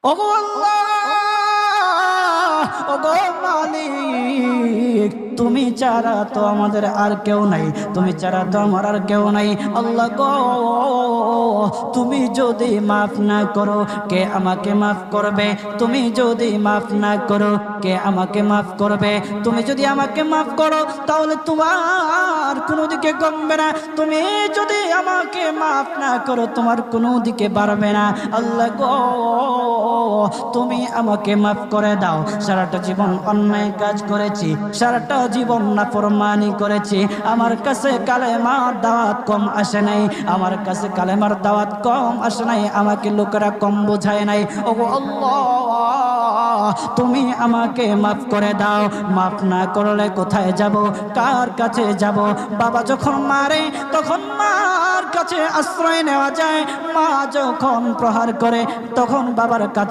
ওগো আল্লাহ, ওগো মালিক, তুমি ছাড়া তো আমাদের আর কেউ নাই, তুমি ছাড়া তো আমার আর কেউ নাই। আল্লাহ গো, তুমি যদি মাফ না করো কে আমাকে মাফ করবে? তুমি যদি মাফ না করো কে আমাকে মাফ করবে? তুমি যদি আমাকে মাফ করো তাহলে তোমার কোনো দিকে কমবে না, তুমি যদি আমাকে মাফ না করো তোমার কোনো দিকে বাড়বে না। আল্লাহ গো, তুমি আমাকে মাফ করে দাও। সারাটা জীবন অন্যায় কাজ করেছি, সারাটা জীবন নাফরমানি করেছি, আমার কাছে কালেমার দাওয়াত কম আসে নাই, আমার কাছে কালেমার দাওয়াত কম আসে নাই, আমাকে লোকেরা কম বোঝায় নাই। ওগো আল্লাহ, তুমি আমাকে মাফ করে দাও। মাফ না করলে কোথায় যাব, কার কাছে যাব? বাবা যখন মারে তখন মার কাছে আশ্রয় নেওয়া যায়, মা যখন প্রহার করে তখন বাবার কাছে